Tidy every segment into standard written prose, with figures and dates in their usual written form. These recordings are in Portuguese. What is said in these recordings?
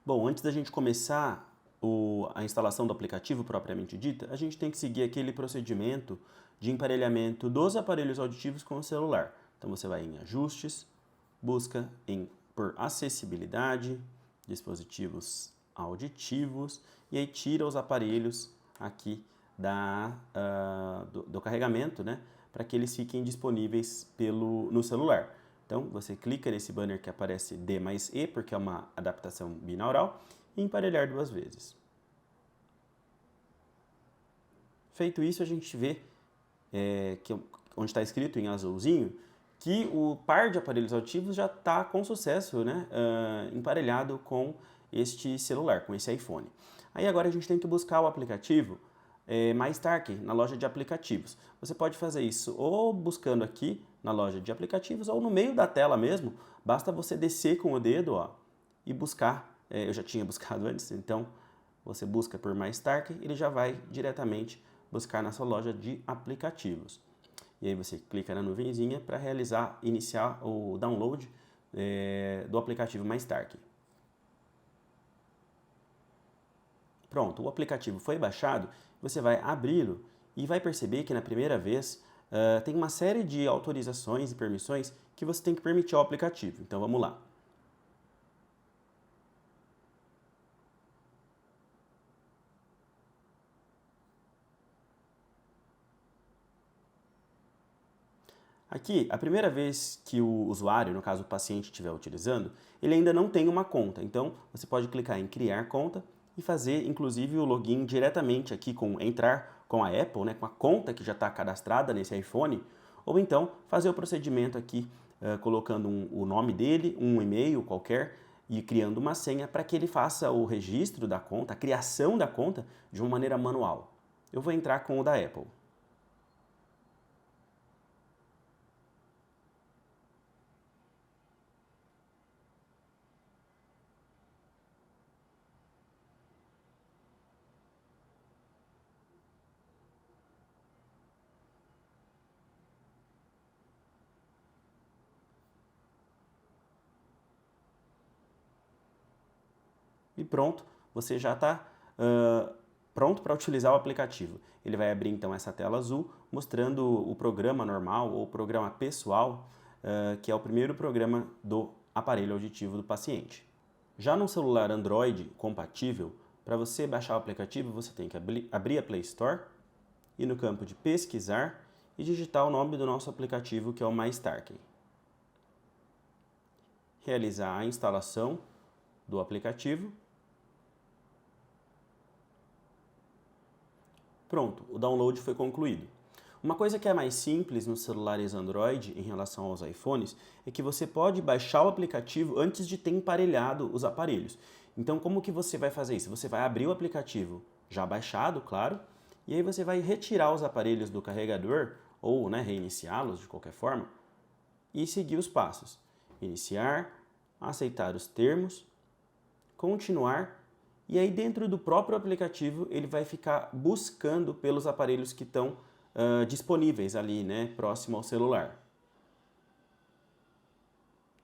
Bom, antes da gente começar a instalação do aplicativo propriamente dita, a gente tem que seguir aquele procedimento de emparelhamento dos aparelhos auditivos com o celular. Então você vai em Ajustes, busca por Acessibilidade, Dispositivos Auditivos e aí tira os aparelhos aqui do carregamento, né, para que eles fiquem disponíveis no celular. Então, você clica nesse banner que aparece D mais E, porque é uma adaptação binaural, e emparelhar 2 vezes. Feito isso, a gente vê onde está escrito em azulzinho que o par de aparelhos auditivos já está com sucesso, né, emparelhado com este celular, com esse iPhone. Aí agora a gente tem que buscar o aplicativo MyStark na loja de aplicativos. Você pode fazer isso ou buscando aqui na loja de aplicativos ou no meio da tela mesmo. Basta você descer com o dedo, ó, e buscar. Eu já tinha buscado antes, então você busca por MyStark, ele já vai diretamente buscar na sua loja de aplicativos. E aí você clica na nuvenzinha para iniciar o download do aplicativo MyStark. Pronto, o aplicativo foi baixado, você vai abri-lo e vai perceber que na primeira vez tem uma série de autorizações e permissões que você tem que permitir ao aplicativo. Então vamos lá. Aqui, a primeira vez que o usuário, no caso o paciente, estiver utilizando, ele ainda não tem uma conta. Então, você pode clicar em criar conta e fazer, inclusive, o login diretamente aqui entrar com a Apple, né, com a conta que já está cadastrada nesse iPhone, ou então fazer o procedimento aqui colocando o nome dele, um e-mail qualquer e criando uma senha para que ele faça o registro da conta, a criação da conta de uma maneira manual. Eu vou entrar com o da Apple. E pronto, você já está pronto para utilizar o aplicativo. Ele vai abrir então essa tela azul mostrando o programa normal ou o programa pessoal, que é o primeiro programa do aparelho auditivo do paciente. Já no celular Android compatível, para você baixar o aplicativo, você tem que abrir a Play Store e no campo de pesquisar e digitar o nome do nosso aplicativo, que é o MyStark. Realizar a instalação do aplicativo. Pronto, o download foi concluído. Uma coisa que é mais simples nos celulares Android em relação aos iPhones é que você pode baixar o aplicativo antes de ter emparelhado os aparelhos. Então, como que você vai fazer isso? Você vai abrir o aplicativo já baixado, claro, e aí você vai retirar os aparelhos do carregador ou, né, reiniciá-los de qualquer forma e seguir os passos. Iniciar, aceitar os termos, continuar. E aí dentro do próprio aplicativo ele vai ficar buscando pelos aparelhos que estão disponíveis ali, né, próximo ao celular.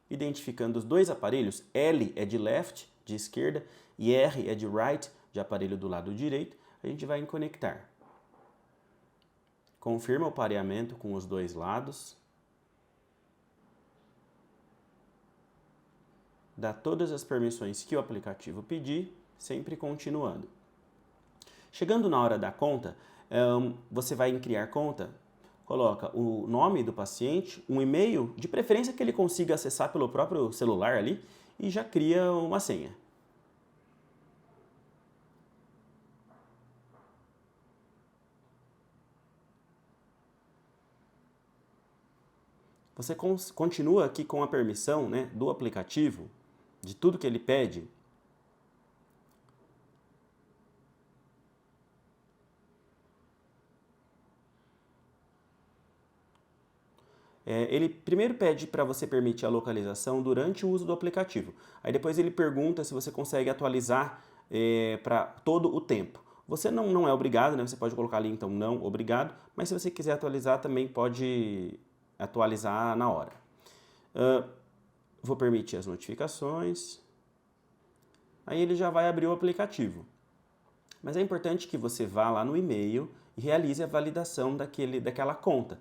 Identificando os dois aparelhos, L é de left, de esquerda, e R é de right, de aparelho do lado direito, a gente vai em conectar. Confirma o pareamento com os dois lados. Dá todas as permissões que o aplicativo pedir, sempre continuando. Chegando na hora da conta, você vai em criar conta, coloca o nome do paciente, um e-mail, de preferência que ele consiga acessar pelo próprio celular ali, e já cria uma senha. Você continua aqui com a permissão, né, do aplicativo, de tudo que ele pede. Ele primeiro pede para você permitir a localização durante o uso do aplicativo. Aí depois ele pergunta se você consegue atualizar para todo o tempo. Você não é obrigado, né? Você pode colocar ali então não obrigado, mas se você quiser atualizar também pode atualizar na hora. Vou permitir as notificações. aí ele já vai abrir o aplicativo. Mas é importante que você vá lá no e-mail e realize a validação daquela conta.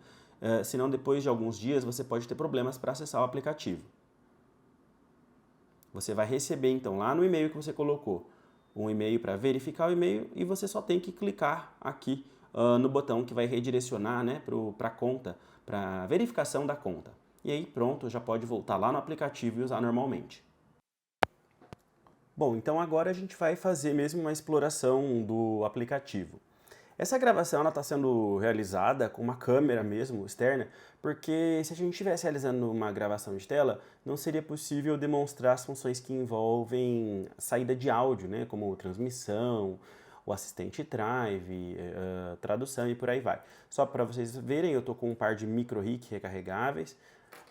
Senão, depois de alguns dias, você pode ter problemas para acessar o aplicativo. Você vai receber, então, lá no e-mail que você colocou, um e-mail para verificar o e-mail e você só tem que clicar aqui no botão que vai redirecionar, né, para a conta, para verificação da conta. E aí, pronto, já pode voltar lá no aplicativo e usar normalmente. Bom, então agora a gente vai fazer mesmo uma exploração do aplicativo. Essa gravação está sendo realizada com uma câmera mesmo, externa, porque se a gente estivesse realizando uma gravação de tela, não seria possível demonstrar as funções que envolvem saída de áudio, né, como transmissão, o assistente Drive, tradução e por aí vai. Só para vocês verem, eu estou com um par de micro-rig recarregáveis,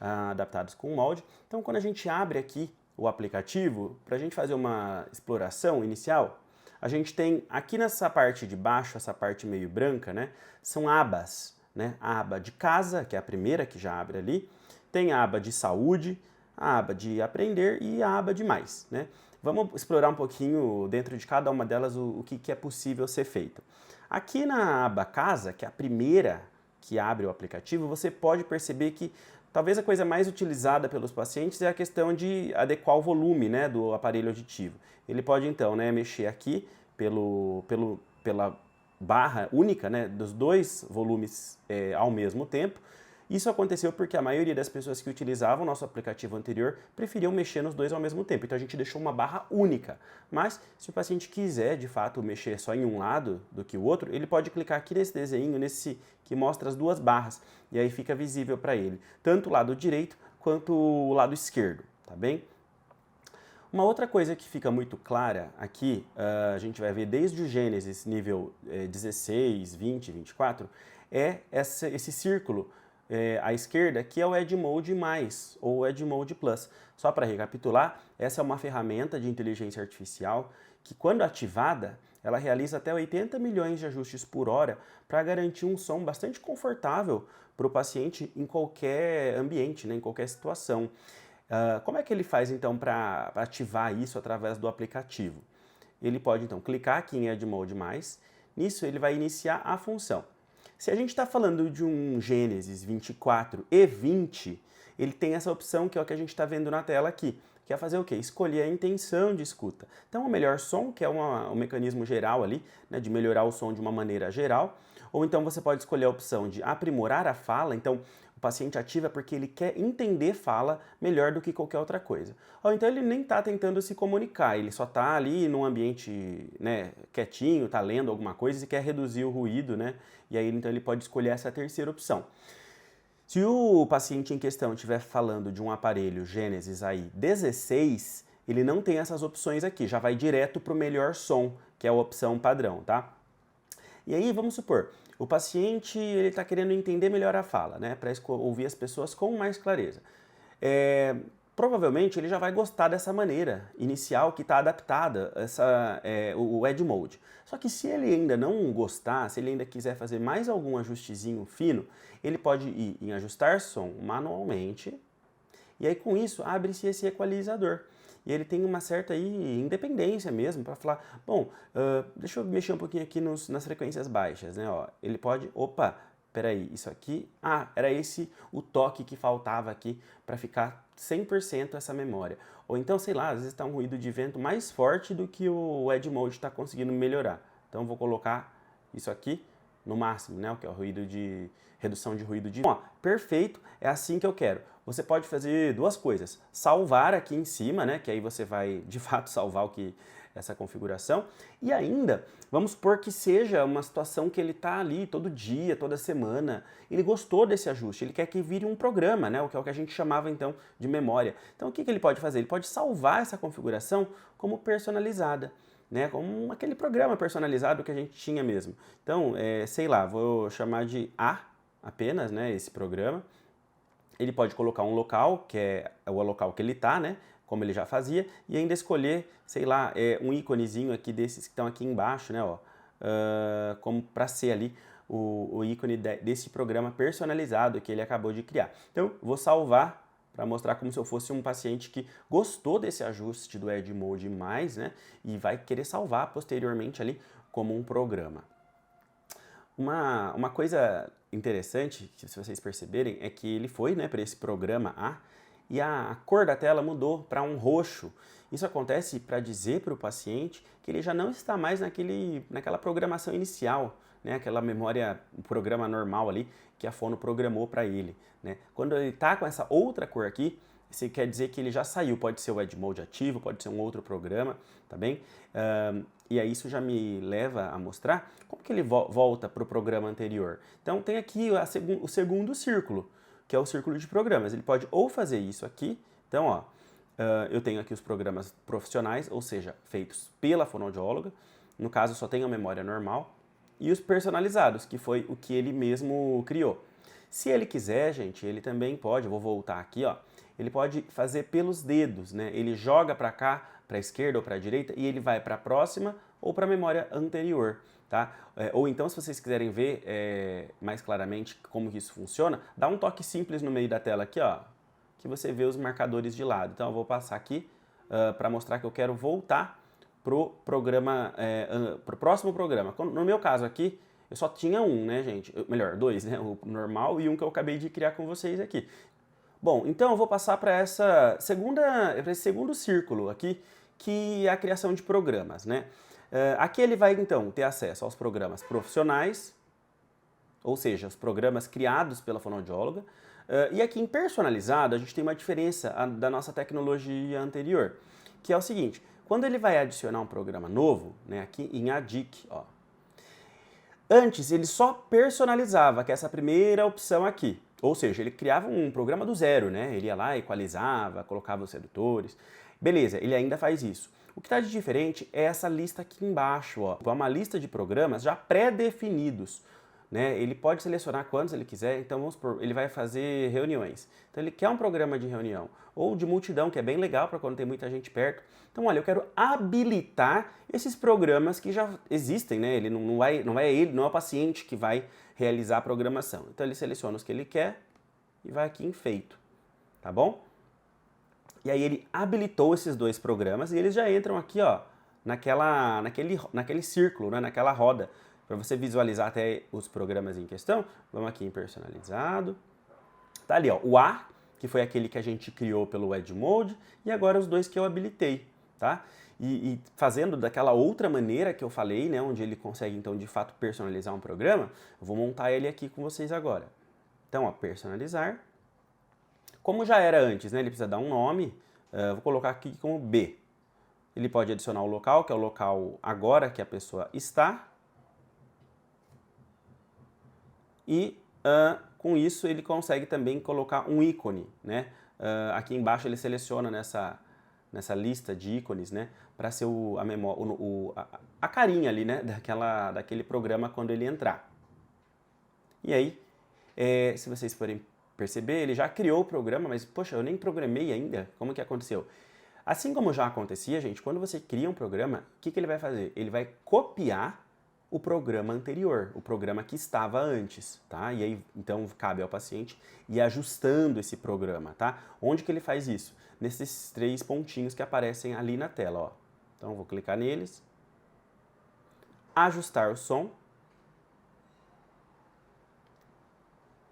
adaptados com molde. Então, quando a gente abre aqui o aplicativo, para a gente fazer uma exploração inicial, a gente tem aqui nessa parte de baixo, essa parte meio branca, né, são abas, né? A aba de casa, que é a primeira que já abre ali, tem a aba de saúde, a aba de aprender e a aba de mais, né? Vamos explorar um pouquinho dentro de cada uma delas o que é possível ser feito. Aqui na aba casa, que é a primeira que abre o aplicativo, você pode perceber que talvez a coisa mais utilizada pelos pacientes é a questão de adequar o volume, né, do aparelho auditivo. Ele pode então, né, mexer aqui pela barra única, né, dos dois volumes ao mesmo tempo. Isso aconteceu porque a maioria das pessoas que utilizavam o nosso aplicativo anterior preferiam mexer nos dois ao mesmo tempo. Então a gente deixou uma barra única. Mas se o paciente quiser, de fato, mexer só em um lado do que o outro, ele pode clicar aqui nesse desenho, nesse que mostra as duas barras. E aí fica visível para ele, tanto o lado direito quanto o lado esquerdo, tá bem? Uma outra coisa que fica muito clara aqui, a gente vai ver desde o Gênesis nível 16, 20, 24, é esse círculo à esquerda, que é o Edmode+, ou Edmode Plus. Só para recapitular, essa é uma ferramenta de inteligência artificial que, quando ativada, ela realiza até 80 milhões de ajustes por hora para garantir um som bastante confortável para o paciente em qualquer ambiente, né, em qualquer situação. Como é que ele faz então para ativar isso através do aplicativo? Ele pode então clicar aqui em Edmode+, nisso ele vai iniciar a função. Se a gente está falando de um Gênesis 24 e 20, ele tem essa opção que é o que a gente está vendo na tela aqui, que é fazer o quê? Escolher a intenção de escuta. Então o melhor som, que é um mecanismo geral ali, né, de melhorar o som de uma maneira geral, ou então você pode escolher a opção de aprimorar a fala, então o paciente ativa porque ele quer entender fala melhor do que qualquer outra coisa. Ou então ele nem está tentando se comunicar, ele só está ali num ambiente, né, quietinho, está lendo alguma coisa e quer reduzir o ruído, né? E aí então ele pode escolher essa terceira opção. Se o paciente em questão estiver falando de um aparelho Gênesis aí 16, ele não tem essas opções aqui, já vai direto para o melhor som, que é a opção padrão, tá? E aí, vamos supor, o paciente está querendo entender melhor a fala, né, para ouvir as pessoas com mais clareza. Provavelmente ele já vai gostar dessa maneira inicial que está adaptada, o Edmode. Só que se ele ainda não gostar, se ele ainda quiser fazer mais algum ajustezinho fino, ele pode ir em ajustar som manualmente, e aí com isso abre-se esse equalizador. E ele tem uma certa aí, independência mesmo para falar, bom, deixa eu mexer um pouquinho aqui nas frequências baixas, né? Ó, ele pode, opa, peraí, isso aqui, era esse o toque que faltava aqui para ficar 100% essa memória. Ou então, sei lá, às vezes está um ruído de vento mais forte do que o Edmode está conseguindo melhorar. Então eu vou colocar isso aqui no máximo, né? O que é o ruído de redução de ruído de... Bom, perfeito, é assim que eu quero. Você pode fazer duas coisas. Salvar aqui em cima, né? Que aí você vai, de fato, salvar essa configuração. E ainda, vamos supor que seja uma situação que ele está ali todo dia, toda semana. Ele gostou desse ajuste, ele quer que vire um programa, né? O que é o que a gente chamava, então, de memória. Então, o que ele pode fazer? Ele pode salvar essa configuração como personalizada, né, como aquele programa personalizado que a gente tinha mesmo. Então, sei lá, vou chamar de A apenas, né, esse programa. Ele pode colocar um local, que é o local que ele está, né, como ele já fazia, e ainda escolher, sei lá, um íconezinho aqui desses que estão aqui embaixo, né, ó, como para ser ali o ícone desse programa personalizado que ele acabou de criar. Então, vou salvar para mostrar como se eu fosse um paciente que gostou desse ajuste do Edmode mais, né, e vai querer salvar posteriormente ali como um programa. Uma coisa interessante, que se vocês perceberem, é que ele foi, né, para esse programa A e a cor da tela mudou para um roxo. Isso acontece para dizer para o paciente que ele já não está mais naquela programação inicial, né, aquela memória, o programa normal ali que a fono programou para ele, né. Quando ele está com essa outra cor aqui, isso quer dizer que ele já saiu, pode ser o Edmode ativo, pode ser um outro programa, tá bem? E aí isso já me leva a mostrar como que ele volta para o programa anterior. Então tem aqui o segundo círculo, que é o círculo de programas. Ele pode ou fazer isso aqui, então ó, eu tenho aqui os programas profissionais, ou seja, feitos pela fonoaudióloga, no caso só tem a memória normal, e os personalizados, que foi o que ele mesmo criou. Se ele quiser, gente, ele também pode, eu vou voltar aqui, ó, ele pode fazer pelos dedos, né? Ele joga para cá, para a esquerda ou para a direita, e ele vai para a próxima ou para a memória anterior, tá? Ou então, se vocês quiserem ver mais claramente como que isso funciona, dá um toque simples no meio da tela aqui, ó, que você vê os marcadores de lado. Então, eu vou passar aqui para mostrar que eu quero voltar pro programa, pro próximo programa. No meu caso aqui, eu só tinha um, né, gente? Melhor, dois, né? O normal e um que eu acabei de criar com vocês aqui. Bom, então eu vou passar para esse segundo círculo aqui, que é a criação de programas, né? Aqui ele vai, então, ter acesso aos programas profissionais, ou seja, os programas criados pela fonoaudióloga, e aqui em personalizado a gente tem uma diferença da nossa tecnologia anterior, que é o seguinte, quando ele vai adicionar um programa novo, né, aqui em ADIC, ó, antes ele só personalizava, que é essa primeira opção aqui. Ou seja, ele criava um programa do zero, né? Ele ia lá, equalizava, colocava os redutores. Beleza, ele ainda faz isso. O que está de diferente é essa lista aqui embaixo, ó. É uma lista de programas já pré-definidos, né? Ele pode selecionar quantos ele quiser, então vamos supor, ele vai fazer reuniões. Então ele quer um programa de reunião, ou de multidão, que é bem legal para quando tem muita gente perto. Então, olha, eu quero habilitar esses programas que já existem, né? Ele não é o paciente que vai realizar a programação. Então ele seleciona os que ele quer e vai aqui em feito, tá bom? E aí ele habilitou esses dois programas e eles já entram aqui, ó, naquele círculo, né? Naquela roda. Para você visualizar até os programas em questão, vamos aqui em personalizado. Tá ali, ó, o A, que foi aquele que a gente criou pelo Edmode, e agora os dois que eu habilitei, tá? E fazendo daquela outra maneira que eu falei, né, onde ele consegue, então, de fato, personalizar um programa, eu vou montar ele aqui com vocês agora. Então, ó, personalizar. Como já era antes, né, ele precisa dar um nome, vou colocar aqui como B. Ele pode adicionar o local, que é o local agora que a pessoa está. E com isso ele consegue também colocar um ícone, né? Aqui embaixo ele seleciona nessa lista de ícones, né? Para ser a carinha ali, né? Daquele programa quando ele entrar. E aí, se vocês forem perceber, ele já criou o programa, mas poxa, eu nem programei ainda. Como que aconteceu? Assim como já acontecia, gente, quando você cria um programa, o que ele vai fazer? Ele vai copiar o programa anterior, o programa que estava antes, tá? E aí, então, cabe ao paciente ir ajustando esse programa, tá? Onde que ele faz isso? Nesses três pontinhos que aparecem ali na tela, ó. Então, eu vou clicar neles. Ajustar o som.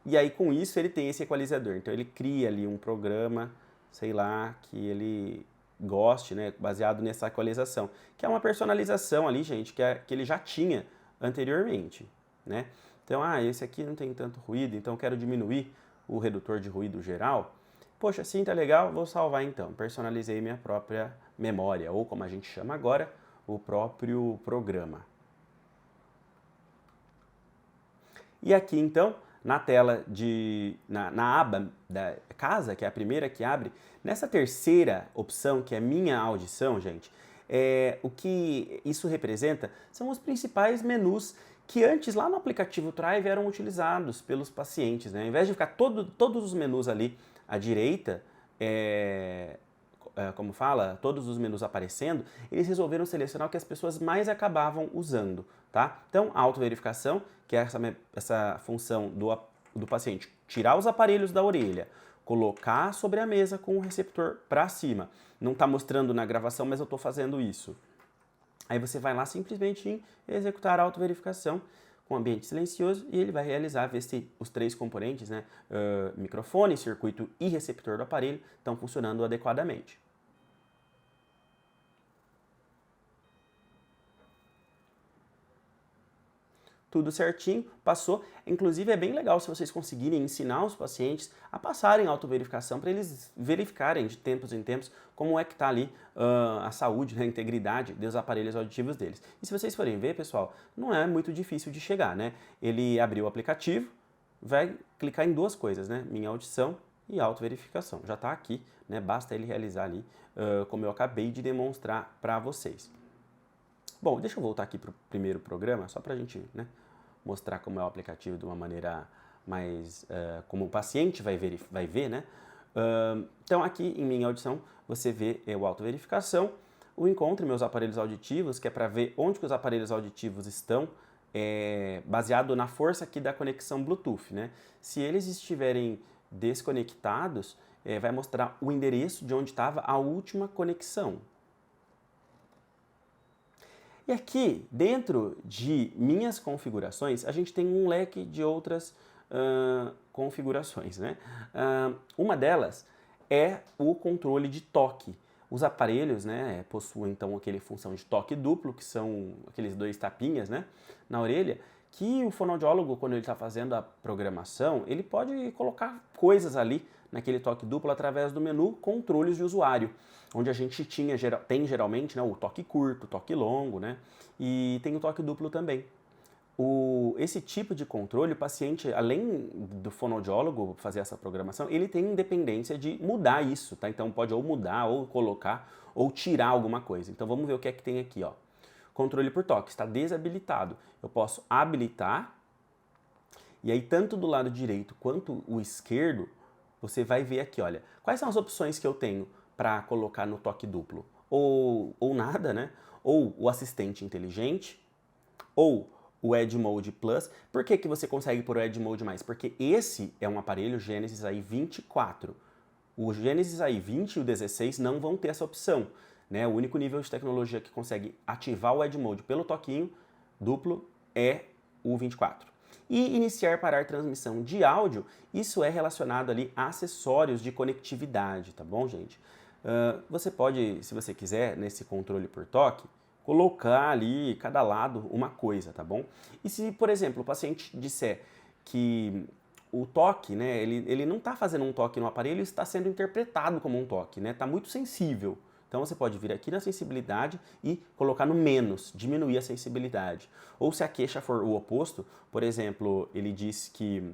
E aí, com isso, ele tem esse equalizador. Então, ele cria ali um programa, sei lá, que ele goste, né, baseado nessa equalização, que é uma personalização ali, gente, que ele já tinha anteriormente, né? Então, esse aqui não tem tanto ruído, então quero diminuir o redutor de ruído geral. Poxa, sim, tá legal, vou salvar então. Personalizei minha própria memória, ou como a gente chama agora, o próprio programa. E aqui, então, na tela na aba da casa, que é a primeira que abre, nessa terceira opção, que é minha audição, gente, o que isso representa são os principais menus que antes lá no aplicativo Thrive eram utilizados pelos pacientes, né? Ao invés de ficar todos os menus ali à direita, como fala, todos os menus aparecendo, eles resolveram selecionar o que as pessoas mais acabavam usando, tá? Então, a autoverificação, que é essa função do paciente tirar os aparelhos da orelha, colocar sobre a mesa com o receptor para cima. Não está mostrando na gravação, mas eu estou fazendo isso. Aí você vai lá simplesmente em executar a autoverificação com ambiente silencioso e ele vai realizar, ver se os três componentes, né, microfone, circuito e receptor do aparelho, estão funcionando adequadamente. Tudo certinho, passou. Inclusive é bem legal se vocês conseguirem ensinar os pacientes a passarem a autoverificação para eles verificarem de tempos em tempos como é que está ali a saúde, né, a integridade dos aparelhos auditivos deles. E se vocês forem ver, pessoal, não é muito difícil de chegar, né? Ele abriu o aplicativo, vai clicar em duas coisas, né? Minha audição e autoverificação. Já está aqui, né? Basta ele realizar ali, como eu acabei de demonstrar para vocês. Bom, deixa eu voltar aqui para o primeiro programa, só para a gente, né, mostrar como é o aplicativo de uma maneira mais, como o paciente vai ver, né? Então aqui em minha audição você vê o autoverificação, o encontre meus aparelhos auditivos, que é para ver onde que os aparelhos auditivos estão, baseado na força aqui da conexão Bluetooth, né? Se eles estiverem desconectados, vai mostrar o endereço de onde estava a última conexão. E aqui, dentro de minhas configurações, a gente tem um leque de outras configurações, né? Uma delas é o controle de toque. Os aparelhos, né, possuem então aquela função de toque duplo, que são aqueles dois tapinhas, né, na orelha, que o fonoaudiólogo, quando ele está fazendo a programação, ele pode colocar coisas ali naquele toque duplo através do menu controles de usuário, onde a gente tem geralmente, né, o toque curto, o toque longo, né, e tem o toque duplo também. Esse tipo de controle, o paciente, além do fonoaudiólogo fazer essa programação, ele tem independência de mudar isso, tá? Então pode ou mudar, ou colocar, ou tirar alguma coisa. Então vamos ver o que é que tem aqui, ó. Controle por toque, está desabilitado. Eu posso habilitar, e aí tanto do lado direito quanto o esquerdo, você vai ver aqui, olha, quais são as opções que eu tenho para colocar no toque duplo? Ou nada, né? Ou o assistente inteligente, ou o Edge Mode Plus. Por que que você consegue pôr o Edge Mode mais? Porque esse é um aparelho Genesis AI 24. O Genesis AI 20 e o 16 não vão ter essa opção, né? O único nível de tecnologia que consegue ativar o Edge Mode pelo toquinho duplo é o 24. E iniciar parar transmissão de áudio, isso é relacionado ali a acessórios de conectividade, tá bom, gente? Você pode, se você quiser, nesse controle por toque, colocar ali, cada lado, uma coisa, tá bom? E se, por exemplo, o paciente disser que o toque, né, ele não está fazendo um toque no aparelho, está sendo interpretado como um toque, né? Está muito sensível. Então você pode vir aqui na sensibilidade e colocar no menos, diminuir a sensibilidade. Ou se a queixa for o oposto, por exemplo, ele diz que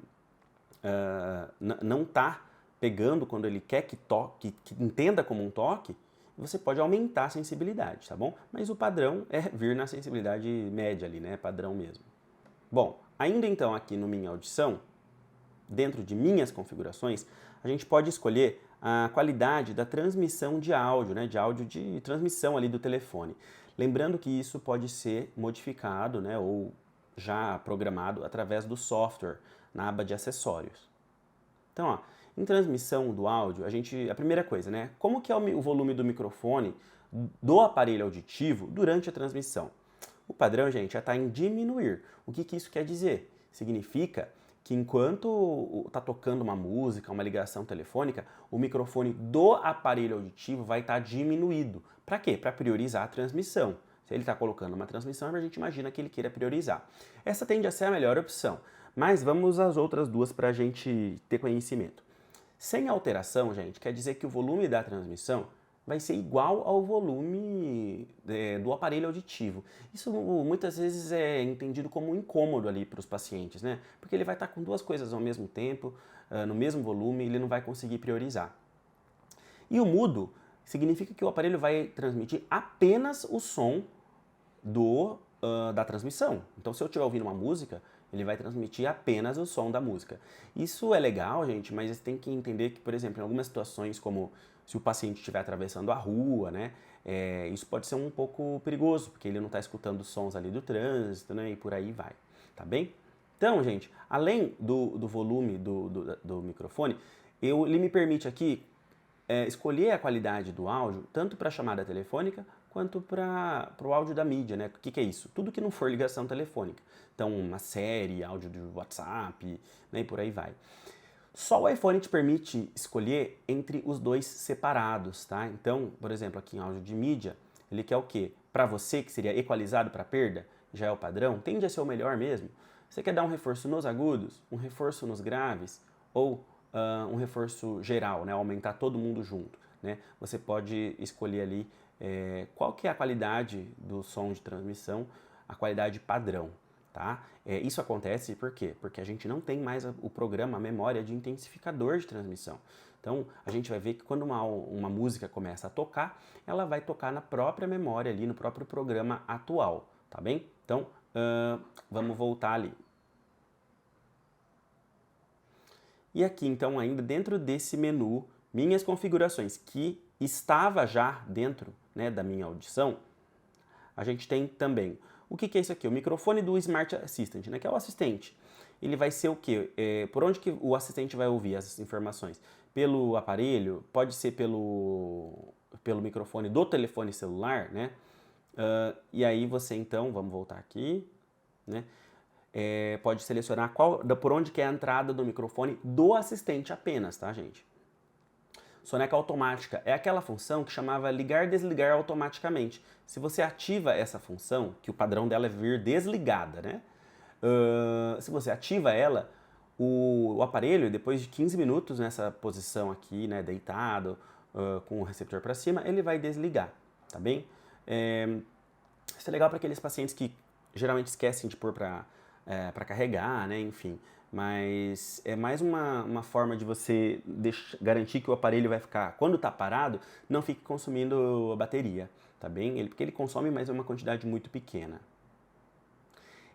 não está pegando quando ele quer que toque, que entenda como um toque, você pode aumentar a sensibilidade, tá bom? Mas o padrão é vir na sensibilidade média ali, né? Padrão mesmo. Bom, ainda então aqui no Minha Audição, dentro de minhas configurações, a gente pode escolher a qualidade da transmissão de áudio, né? De áudio de transmissão ali do telefone. Lembrando que isso pode ser modificado, né? Ou já programado através do software, na aba de acessórios. Então, ó, em transmissão do áudio, a primeira coisa, né? Como que é o volume do microfone do aparelho auditivo durante a transmissão? O padrão, gente, já está em diminuir. O que isso quer dizer? Significa que enquanto está tocando uma música, uma ligação telefônica, o microfone do aparelho auditivo vai estar diminuído. Para quê? Para priorizar a transmissão. Se ele está colocando uma transmissão, a gente imagina que ele queira priorizar. Essa tende a ser a melhor opção. Mas vamos às outras duas para a gente ter conhecimento. Sem alteração, gente, quer dizer que o volume da transmissão vai ser igual ao volume do aparelho auditivo. Isso muitas vezes é entendido como um incômodo ali para os pacientes, né? Porque ele vai estar com duas coisas ao mesmo tempo, no mesmo volume, e ele não vai conseguir priorizar. E o mudo significa que o aparelho vai transmitir apenas o som da transmissão. Então, se eu estiver ouvindo uma música, ele vai transmitir apenas o som da música. Isso é legal, gente, mas você tem que entender que, por exemplo, em algumas situações, como se o paciente estiver atravessando a rua, né, isso pode ser um pouco perigoso, porque ele não está escutando os sons ali do trânsito, né, e por aí vai, tá bem? Então, gente, além do volume do microfone, ele me permite aqui escolher a qualidade do áudio, tanto para a chamada telefônica, quanto para o áudio da mídia, né? O que é isso? Tudo que não for ligação telefônica. Então, uma série, áudio de WhatsApp, né? E por aí vai. Só o iPhone te permite escolher entre os dois separados, tá? Então, por exemplo, aqui em áudio de mídia, ele quer o quê? Para você, que seria equalizado para perda, já é o padrão, tende a ser o melhor mesmo. Você quer dar um reforço nos agudos, um reforço nos graves ou um reforço geral, né? Aumentar todo mundo junto, né? Você pode escolher ali qual que é a qualidade do som de transmissão, a qualidade padrão. Tá? Isso acontece por quê? Porque a gente não tem mais o programa, a memória de intensificador de transmissão. Então, a gente vai ver que quando uma música começa a tocar, ela vai tocar na própria memória ali, no próprio programa atual, tá bem? Então, vamos voltar ali. E aqui, então, ainda dentro desse menu, minhas configurações, que estava já dentro, né, da minha audição, a gente tem também, o que é isso aqui? O microfone do Smart Assistant, né, que é o assistente. Ele vai ser o quê? Por onde que o assistente vai ouvir essas informações? Pelo aparelho, pode ser pelo microfone do telefone celular, né? E aí você então, vamos voltar aqui, né? Pode selecionar por onde que é a entrada do microfone do assistente apenas, tá, gente? Soneca automática é aquela função que chamava ligar e desligar automaticamente. Se você ativa essa função, que o padrão dela é vir desligada, né? Se você ativa ela, o aparelho, depois de 15 minutos nessa posição aqui, né, deitado, com o receptor para cima, ele vai desligar, tá bem? Isso é legal para aqueles pacientes que geralmente esquecem de pôr para carregar, né, enfim. Mas é mais uma forma de você garantir que o aparelho vai ficar, quando está parado, não fique consumindo a bateria, tá bem? Porque ele consome, mas é uma quantidade muito pequena.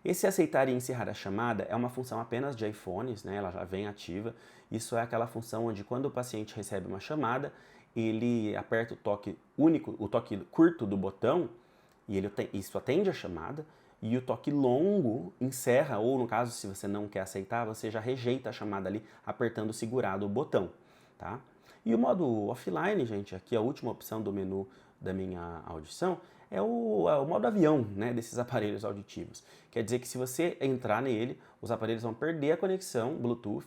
Esse aceitar e encerrar a chamada é uma função apenas de iPhones, né? Ela já vem ativa. Isso é aquela função onde quando o paciente recebe uma chamada, ele aperta o toque único, o toque curto do botão, e isso atende a chamada, e o toque longo encerra, ou no caso, se você não quer aceitar, você já rejeita a chamada ali, apertando segurado o botão, tá? E o modo offline, gente, aqui a última opção do menu da minha audição, é o modo avião, né, desses aparelhos auditivos. Quer dizer que se você entrar nele, os aparelhos vão perder a conexão Bluetooth,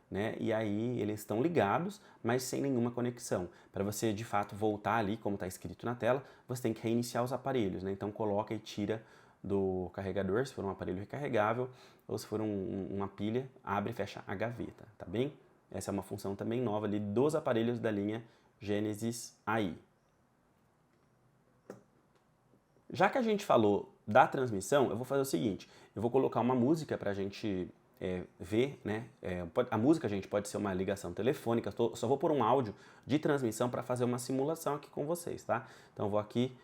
né, e aí eles estão ligados, mas sem nenhuma conexão. Para você, de fato, voltar ali, como está escrito na tela, você tem que reiniciar os aparelhos, né? Então coloca e tira do carregador, se for um aparelho recarregável, ou se for uma pilha, abre e fecha a gaveta, tá bem? Essa é uma função também nova ali dos aparelhos da linha Genesis AI. Já que a gente falou da transmissão, eu vou fazer o seguinte, eu vou colocar uma música para a gente ver, né? A música, gente, pode ser uma ligação telefônica, só vou pôr um áudio de transmissão para fazer uma simulação aqui com vocês, tá? Então eu vou aqui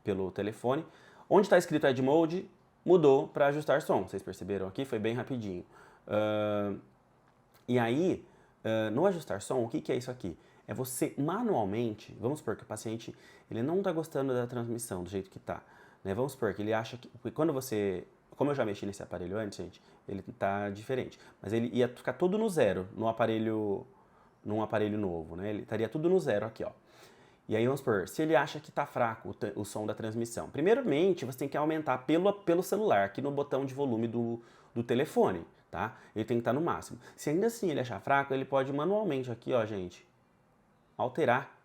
pelo telefone. Onde está escrito Edge Mode, mudou para ajustar som. Vocês perceberam aqui? Foi bem rapidinho. E aí, no ajustar som, o que é isso aqui? É você manualmente, vamos supor que o paciente ele não está gostando da transmissão do jeito que está. Né? Vamos supor que ele acha que, quando você, como eu já mexi nesse aparelho antes, gente, ele está diferente. Mas ele ia ficar tudo no zero num aparelho novo, né? Ele estaria tudo no zero aqui, ó. E aí vamos supor, se ele acha que está fraco o som da transmissão, primeiramente você tem que aumentar pelo celular, aqui no botão de volume do telefone, tá? Ele tem que estar no máximo. Se ainda assim ele achar fraco, ele pode manualmente aqui, ó, gente, alterar,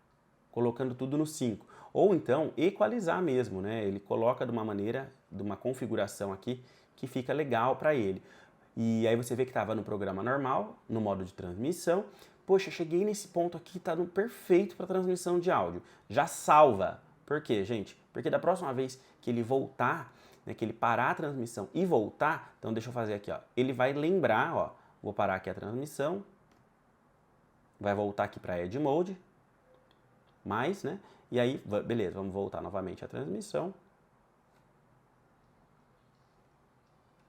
colocando tudo no 5. Ou então equalizar mesmo, né? Ele coloca de uma maneira, de uma configuração aqui que fica legal para ele. E aí você vê que estava no programa normal, no modo de transmissão. Poxa, cheguei nesse ponto aqui, tá no perfeito para transmissão de áudio. Já salva. Por quê, gente? Porque da próxima vez que ele voltar, né, que ele parar a transmissão e voltar, então deixa eu fazer aqui, ó. Ele vai lembrar, ó, vou parar aqui a transmissão, vai voltar aqui para Edge Mode, mais, né? E aí, beleza, vamos voltar novamente à transmissão.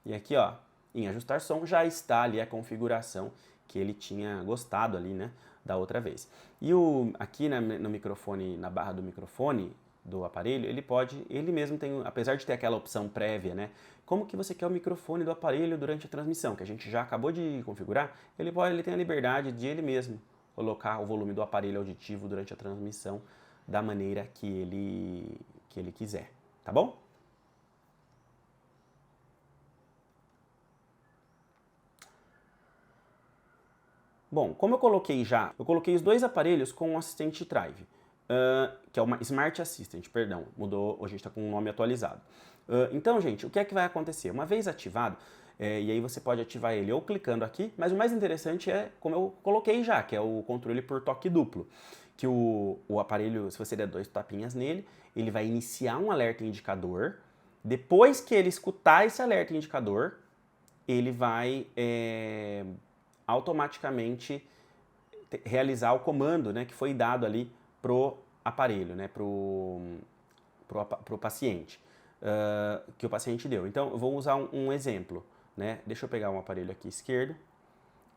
E aqui, ó, em ajustar som já está ali a configuração que ele tinha gostado ali, né, da outra vez. E aqui no microfone, na barra do microfone, do aparelho, ele mesmo tem, apesar de ter aquela opção prévia, né? Como que você quer o microfone do aparelho durante a transmissão, que a gente já acabou de configurar, ele tem a liberdade de ele mesmo colocar o volume do aparelho auditivo durante a transmissão da maneira que ele quiser, tá bom? Bom, como eu coloquei os dois aparelhos com o assistente Drive, que é uma Smart Assistant, perdão, mudou, hoje a gente está com um nome atualizado. Então, gente, o que é que vai acontecer? Uma vez ativado, e aí você pode ativar ele ou clicando aqui, mas o mais interessante é como eu coloquei já, que é o controle por toque duplo, que o aparelho, se você der 2 tapinhas nele, ele vai iniciar um alerta indicador, depois que ele escutar esse alerta indicador, ele vai automaticamente realizar o comando, né, que foi dado ali pro aparelho, né, pro paciente, que o paciente deu. Então, eu vou usar um exemplo, né? Deixa eu pegar um aparelho aqui esquerdo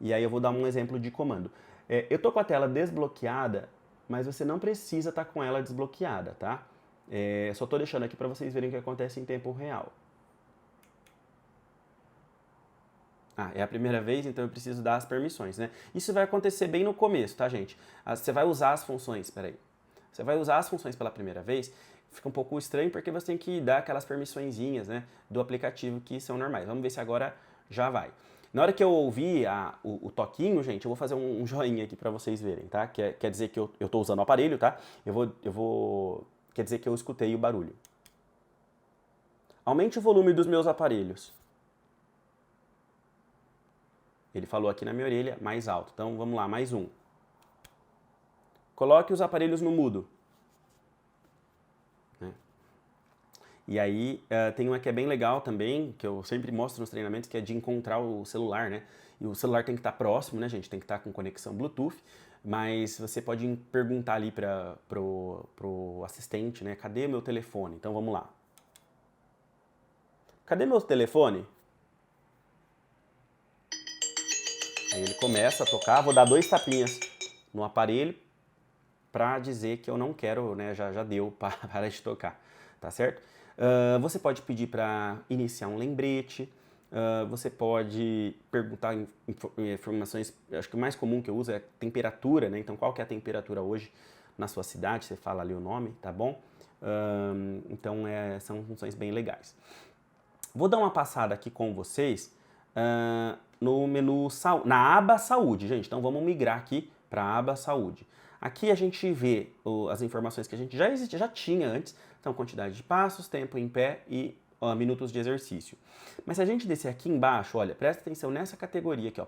e aí eu vou dar um exemplo de comando. Eu tô com a tela desbloqueada, mas você não precisa estar com ela desbloqueada, tá? Só tô deixando aqui para vocês verem o que acontece em tempo real. É a primeira vez, então eu preciso dar as permissões, né? Isso vai acontecer bem no começo, tá, gente? Você vai usar as funções, peraí. Você vai usar as funções pela primeira vez, fica um pouco estranho porque você tem que dar aquelas permissõezinhas, né, do aplicativo que são normais. Vamos ver se agora já vai. Na hora que eu ouvir o toquinho, gente, eu vou fazer um joinha aqui para vocês verem, tá? Quer dizer que eu tô usando o aparelho, tá? Quer dizer que eu escutei o barulho. Aumente o volume dos meus aparelhos. Ele falou aqui na minha orelha, mais alto. Então, vamos lá, mais um. Coloque os aparelhos no mudo. E aí, tem uma que é bem legal também, que eu sempre mostro nos treinamentos, que é de encontrar o celular, né? E o celular tem que estar próximo, né, gente? Tem que estar com conexão Bluetooth. Mas você pode perguntar ali pro assistente, né? Cadê meu telefone? Então, vamos lá. Cadê meu telefone? Aí ele começa a tocar, vou dar 2 tapinhas no aparelho para dizer que eu não quero, né, já deu, para de tocar, tá certo? Você pode pedir para iniciar um lembrete, você pode perguntar informações, acho que o mais comum que eu uso é temperatura, né? Então qual que é a temperatura hoje na sua cidade, você fala ali o nome, tá bom? Então são funções bem legais. Vou dar uma passada aqui com vocês no menu, na aba Saúde, gente. Então vamos migrar aqui para a aba Saúde. Aqui a gente vê as informações que a gente já tinha antes, então quantidade de passos, tempo em pé e minutos de exercício. Mas se a gente descer aqui embaixo, olha, presta atenção nessa categoria aqui, ó,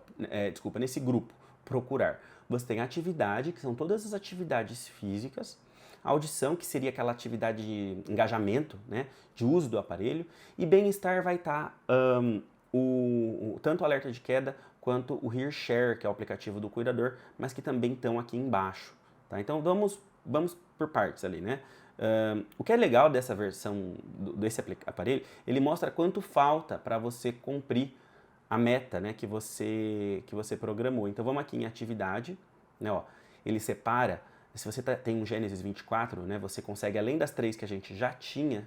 desculpa, nesse grupo, procurar. Você tem atividade, que são todas as atividades físicas, audição, que seria aquela atividade de engajamento, né, de uso do aparelho, e bem-estar vai estar tanto o alerta de queda quanto o Hear Share, que é o aplicativo do cuidador, mas que também estão aqui embaixo. Tá? Então vamos por partes ali, né? O que é legal dessa versão desse aparelho, ele mostra quanto falta para você cumprir a meta, né, que você programou. Então vamos aqui em atividade, né, ó, ele separa. Se você tem um Genesis 24, né, você consegue, além das 3 que a gente já tinha,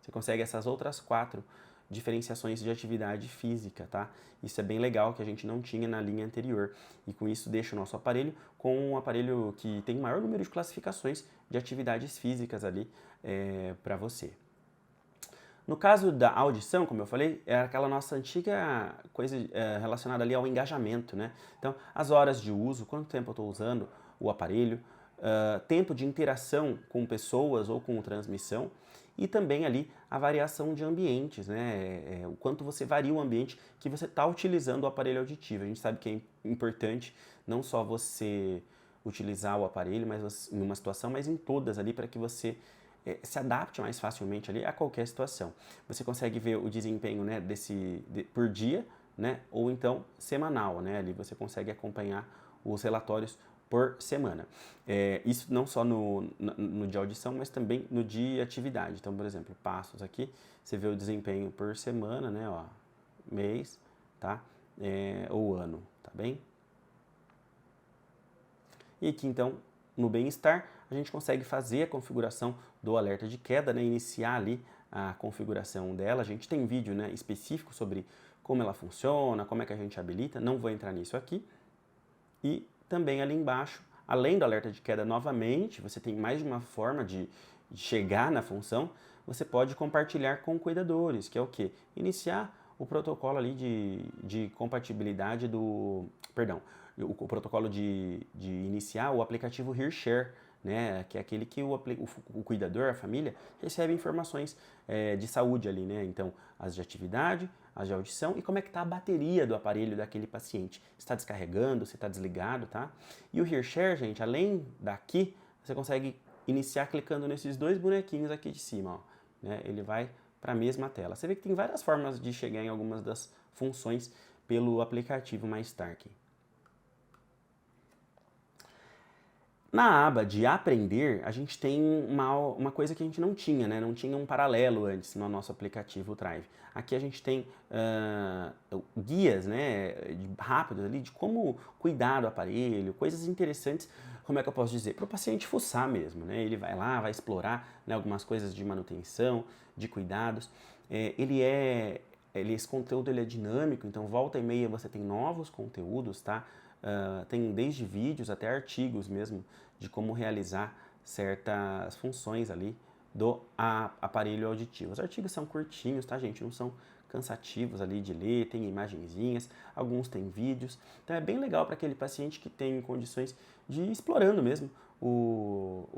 você consegue essas outras 4 diferenciações de atividade física, tá? Isso é bem legal, que a gente não tinha na linha anterior. E com isso deixa o nosso aparelho com um aparelho que tem maior número de classificações de atividades físicas ali para você. No caso da audição, como eu falei, é aquela nossa antiga coisa relacionada ali ao engajamento, né? Então, as horas de uso, quanto tempo eu estou usando o aparelho, tempo de interação com pessoas ou com transmissão, e também ali a variação de ambientes, né? O quanto você varia o ambiente que você está utilizando o aparelho auditivo. A gente sabe que é importante não só você utilizar o aparelho mas em uma situação, mas em todas ali, para que você se adapte mais facilmente ali a qualquer situação. Você consegue ver o desempenho, né, por dia, né, ou então semanal, né? Ali você consegue acompanhar os relatórios por semana. Isso não só no de audição, mas também no de atividade. Então, por exemplo, passos aqui, você vê o desempenho por semana, né, ó, mês, tá? Ou ano, tá bem? E aqui, então, no bem-estar, a gente consegue fazer a configuração do alerta de queda, né, iniciar ali a configuração dela. A gente tem vídeo, né, específico sobre como ela funciona, como é que a gente habilita, não vou entrar nisso aqui. E também ali embaixo, além do alerta de queda, novamente, você tem mais de uma forma de chegar na função, você pode compartilhar com cuidadores, que é o quê? Iniciar o protocolo ali de compatibilidade do... Perdão, o protocolo de iniciar o aplicativo HearShare, né, que é aquele que o cuidador, a família, recebe informações de saúde ali, né? Então, as de atividade, as de audição e como é que está a bateria do aparelho daquele paciente. Se está descarregando, se está desligado, tá? E o HearShare, gente, além daqui, você consegue iniciar clicando nesses dois bonequinhos aqui de cima, ó, né? Ele vai para a mesma tela. Você vê que tem várias formas de chegar em algumas das funções pelo aplicativo MyStark. Na aba de aprender, a gente tem uma coisa que a gente não tinha, né? Não tinha um paralelo antes no nosso aplicativo Thrive. Aqui a gente tem guias, né, rápidos ali de como cuidar do aparelho, coisas interessantes, como é que eu posso dizer? Para o paciente fuçar mesmo, né? Ele vai lá, vai explorar, né, algumas coisas de manutenção, de cuidados. Esse conteúdo ele é dinâmico, então volta e meia você tem novos conteúdos, tá? Tem desde vídeos até artigos mesmo de como realizar certas funções ali do aparelho auditivo. Os artigos são curtinhos, tá, gente? Não são cansativos ali de ler, tem imagenzinhas, alguns têm vídeos. Então é bem legal para aquele paciente que tem condições de ir explorando mesmo o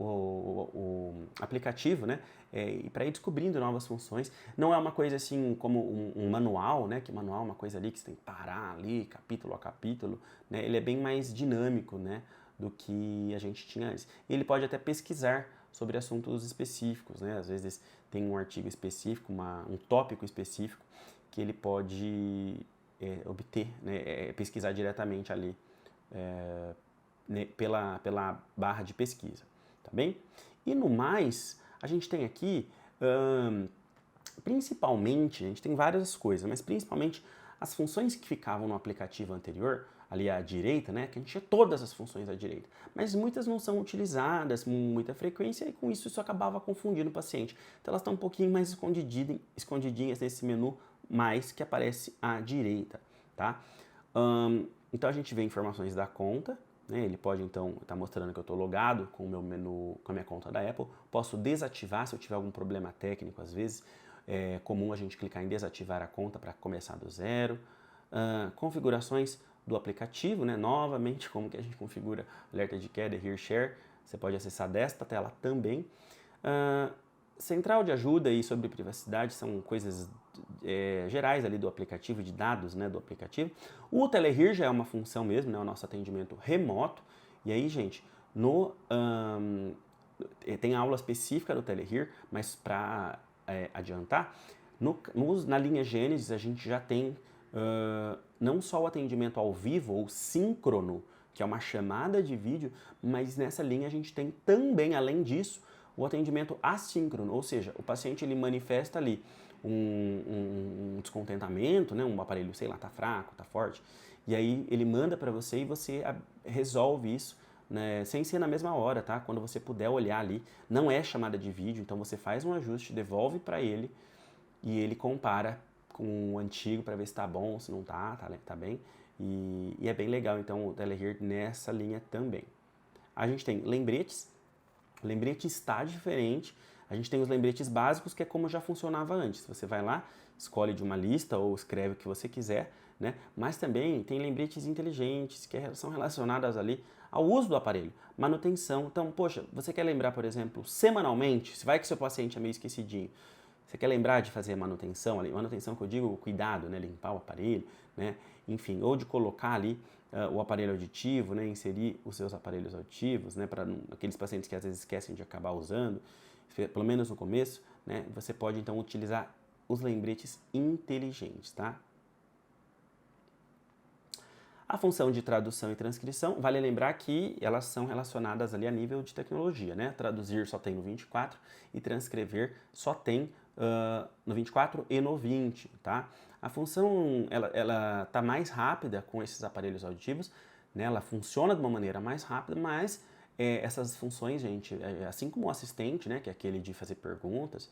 aplicativo, né? E para ir descobrindo novas funções. Não é uma coisa assim como um manual, né? Que manual é uma coisa ali que você tem que parar ali, capítulo a capítulo, né? Ele é bem mais dinâmico, né, do que a gente tinha antes. E ele pode até pesquisar sobre assuntos específicos, né? Às vezes tem um artigo específico, um tópico específico que ele pode obter, né? Pesquisar diretamente ali né, pela barra de pesquisa, tá bem? E no mais, a gente tem aqui, principalmente, a gente tem várias coisas, mas principalmente as funções que ficavam no aplicativo anterior, ali à direita, né, que a gente tinha todas as funções à direita, mas muitas não são utilizadas com muita frequência e com isso acabava confundindo o paciente. Então elas estão um pouquinho mais escondidinhas nesse menu mais que aparece à direita, tá? Então a gente vê informações da conta, né? Ele pode então estar mostrando que eu estou logado com o meu menu, com a minha conta da Apple. Posso desativar se eu tiver algum problema técnico, às vezes. É comum a gente clicar em desativar a conta para começar do zero. Configurações do aplicativo, né? Novamente, como que a gente configura alerta de queda e HearShare. Você pode acessar desta tela também. Central de ajuda e sobre privacidade são coisas gerais ali do aplicativo, de dados, né, do aplicativo. O Telehear já é uma função mesmo, né, o nosso atendimento remoto. E aí, gente, tem aula específica do Telehear, mas para adiantar, na linha Gênesis a gente já tem não só o atendimento ao vivo ou síncrono, que é uma chamada de vídeo, mas nessa linha a gente tem também, além disso, o atendimento assíncrono, ou seja, o paciente ele manifesta ali um descontentamento, né, um aparelho, sei lá, tá fraco, tá forte, e aí ele manda para você e você resolve isso, né, sem ser na mesma hora, tá? Quando você puder olhar ali, não é chamada de vídeo, então você faz um ajuste, devolve para ele e ele compara com o antigo para ver se tá bom, se não tá bem, e é bem legal então o Telehear nessa linha também. A gente tem lembretes. O lembrete está diferente. A gente tem os lembretes básicos, que é como já funcionava antes. Você vai lá, escolhe de uma lista ou escreve o que você quiser, né? Mas também tem lembretes inteligentes, que são relacionados ali ao uso do aparelho, manutenção. Então, poxa, você quer lembrar, por exemplo, semanalmente, se vai que seu paciente é meio esquecidinho, você quer lembrar de fazer manutenção ali, manutenção que eu digo, cuidado, né? Limpar o aparelho, né? Enfim, ou de colocar ali o aparelho auditivo, né, inserir os seus aparelhos auditivos, né, para aqueles pacientes que às vezes esquecem de acabar usando, pelo menos no começo, né, você pode então utilizar os lembretes inteligentes, tá? A função de tradução e transcrição, vale lembrar que elas são relacionadas ali a nível de tecnologia, né? Traduzir só tem no 24 e transcrever só tem no 24 e no 20, tá? A função, ela tá mais rápida com esses aparelhos auditivos, né? Ela funciona de uma maneira mais rápida, mas essas funções, gente, assim como o assistente, né, que é aquele de fazer perguntas,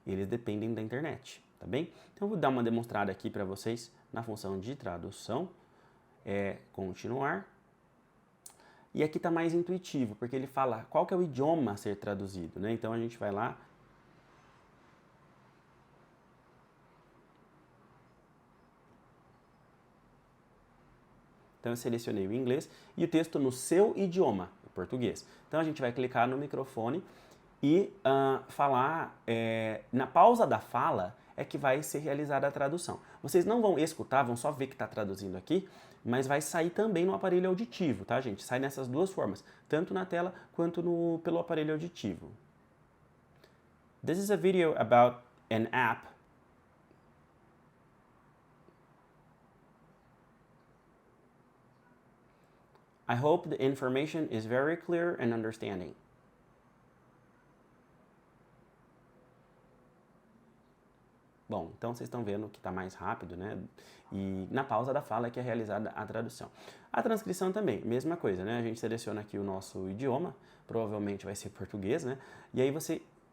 eles dependem da internet, tá bem? Então eu vou dar uma demonstrada aqui para vocês na função de tradução, continuar. E aqui está mais intuitivo, porque ele fala qual que é o idioma a ser traduzido, né? Então a gente vai lá. Então eu selecionei o inglês e o texto no seu idioma, o português. Então a gente vai clicar no microfone e falar, na pausa da fala é que vai ser realizada a tradução. Vocês não vão escutar, vão só ver que está traduzindo aqui, mas vai sair também no aparelho auditivo, tá, gente? Sai nessas duas formas, tanto na tela quanto pelo aparelho auditivo. This is a video about an app. I hope the information is very clear and understanding. Bom, então vocês estão vendo que está mais rápido, né? E na pausa da fala é que é realizada a tradução. A transcrição também, mesma coisa, né? A gente seleciona aqui o nosso idioma, provavelmente vai ser português, né? E aí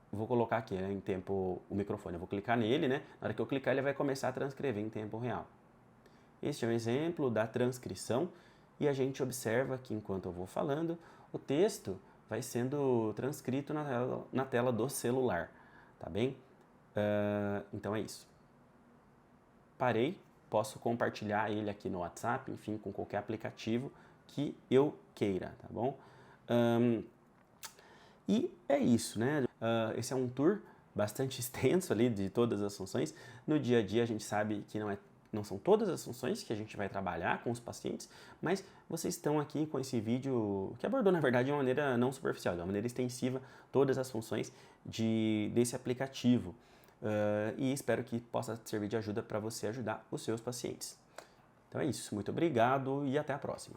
vou colocar aqui, né, em tempo, o microfone, eu vou clicar nele, né? Na hora que eu clicar ele vai começar a transcrever em tempo real. Este é um exemplo da transcrição e a gente observa que enquanto eu vou falando, o texto vai sendo transcrito na tela do celular, tá bem? Então é isso. Parei, posso compartilhar ele aqui no WhatsApp, enfim, com qualquer aplicativo que eu queira, tá bom? E é isso, né? Esse é um tour bastante extenso ali de todas as funções. No dia a dia a gente sabe que não são todas as funções que a gente vai trabalhar com os pacientes, mas vocês estão aqui com esse vídeo que abordou, na verdade, de uma maneira não superficial, de uma maneira extensiva, todas as funções desse aplicativo. E espero que possa servir de ajuda para você ajudar os seus pacientes. Então é isso, muito obrigado e até a próxima.